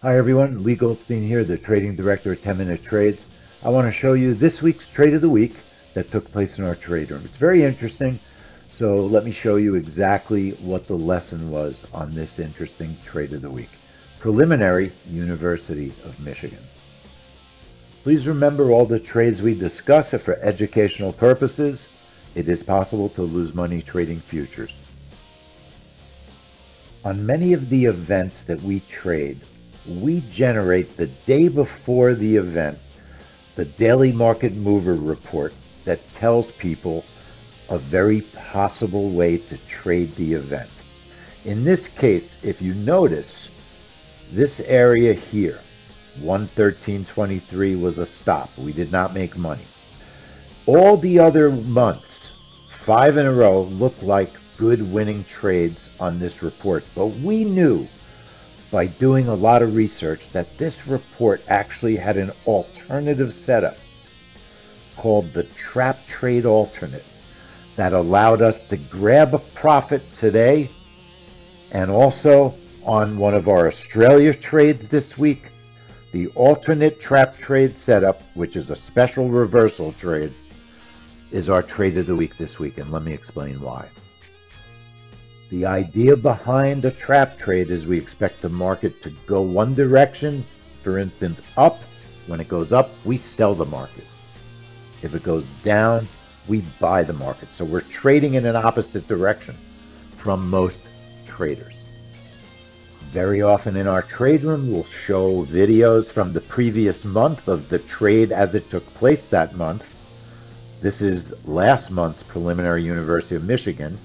Hi everyone, Leigh Goldstein here, the Trading Director at 10 Minute Trades. I want to show you this week's trade of the week that took place in our trade room. It's very interesting, so let me show you exactly what the lesson was on this interesting trade of the week. Preliminary, University of Michigan. Please remember all the trades we discuss are for educational purposes. It is possible to lose money trading futures. On many of the events that we trade, we generate the day before the event the daily market mover report that tells people a very possible way to trade the event. In this case, if you notice, this area here, 113.23 was a stop. We did not make money. All the other months, 5 in a row, looked like good winning trades on this report, but we knew by doing a lot of research that this report actually had an alternative setup called the trap trade alternate that allowed us to grab a profit today, and also on one of our Australia trades this week, the alternate trap trade setup, which is a special reversal trade, is our trade of the week this week, and let me explain why. The idea behind a trap trade is we expect the market to go one direction, for instance, up. When it goes up, we sell the market. If it goes down, we buy the market. So we're trading in an opposite direction from most traders. Very often in our trade room, we'll show videos from the previous month of the trade as it took place that month. This is last month's preliminary University of Michigan.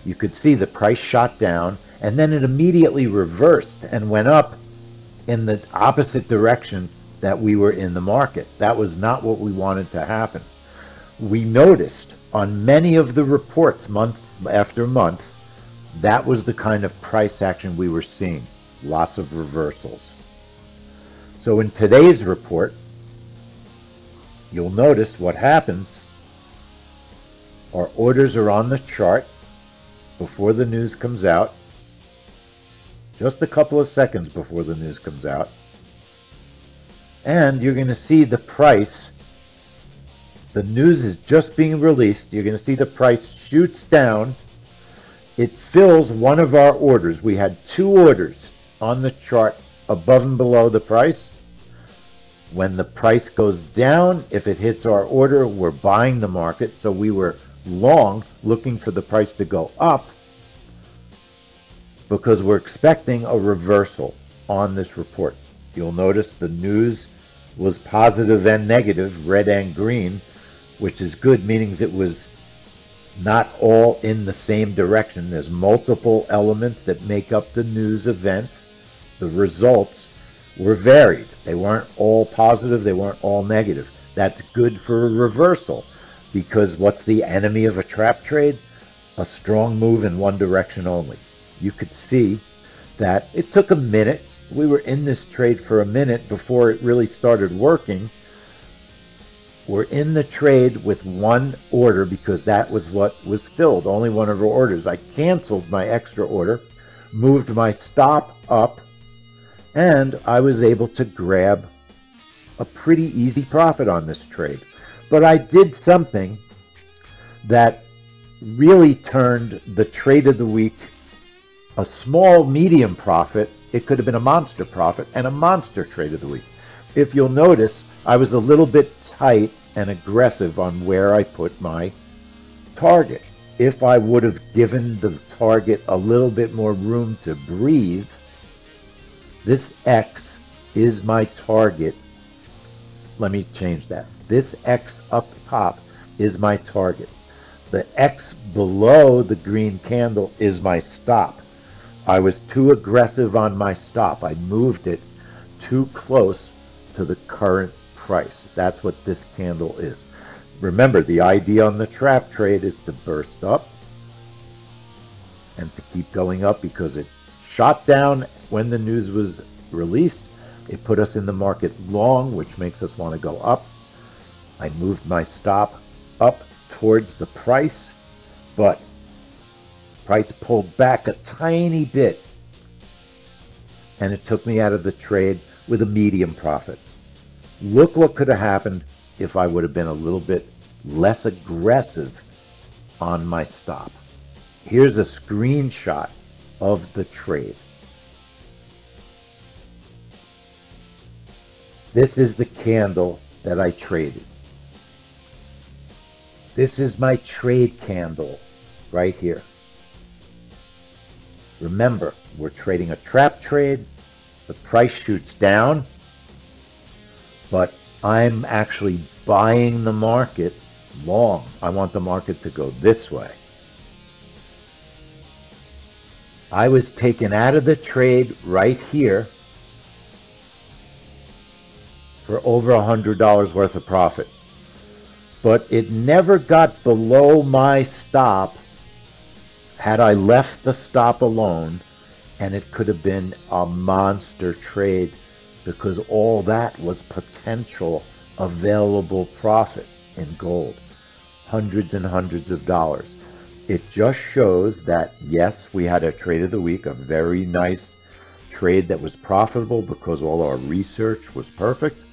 You could see the price shot down, and then it immediately reversed and went up in the opposite direction that we were in the market. That was not what we wanted to happen. We noticed on many of the reports, month after month, that was the kind of price action we were seeing. Lots of reversals. So in today's report, you'll notice what happens. Our orders are on the chart before the news comes out, just a couple of seconds before the news comes out, and you're going to see the price. The news is just being released. You're going to see the price shoots down. It fills one of our orders. We had 2 orders on the chart above and below the price. When the price goes down, if it hits our order, we're buying the market. So we were long, looking for the price to go up because we're expecting a reversal on this report. You'll notice the news was positive and negative, red and green, which is good, meaning it was not all in the same direction. There's multiple elements that make up the news event. The results were varied. They weren't all positive, they weren't all negative. That's good for a reversal. Because what's the enemy of a trap trade? A strong move in one direction only. You could see that it took a minute. We were in this trade for a minute before it really started working. We're in the trade with one order because that was what was filled, only one of our orders. I canceled my extra order, moved my stop up, and I was able to grab a pretty easy profit on this trade. But I did something that really turned the trade of the week a small, medium profit. It could have been a monster profit and a monster trade of the week. If you'll notice, I was a little bit tight and aggressive on where I put my target. If I would have given the target a little bit more room to breathe, this X is my target. Let me change that. This X up top is my target. The X below the green candle is my stop. I was too aggressive on my stop. I moved it too close to the current price. That's what this candle is. Remember, the idea on the trap trade is to burst up and to keep going up because it shot down when the news was released. It put us in the market long, which makes us want to go up. I moved my stop up towards the price, but price pulled back a tiny bit and it took me out of the trade with a medium profit. Look what could have happened if I would have been a little bit less aggressive on my stop. Here's a screenshot of the trade. This is the candle that I traded. This is my trade candle right here. Remember, we're trading a trap trade. The price shoots down, but I'm actually buying the market long. I want the market to go this way. I was taken out of the trade right here for over $100 worth of profit. But it never got below my stop had I left the stop alone, and it could have been a monster trade because all that was potential available profit in gold. Hundreds and hundreds of dollars. It just shows that, yes, we had a trade of the week, a very nice trade that was profitable because all our research was perfect.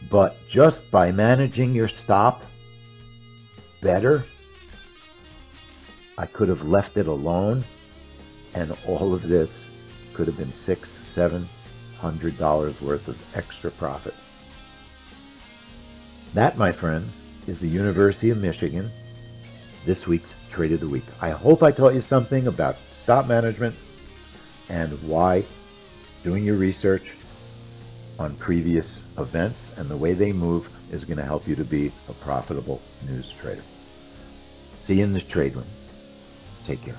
But just by managing your stop better, I could have left it alone, and all of this could have been $600-700 worth of extra profit. That, my friends, is the University of Michigan, this week's Trade of the Week. I hope I taught you something about stop management and why doing your research on previous events and the way they move is going to help you to be a profitable news trader. See you in the trade room. Take care.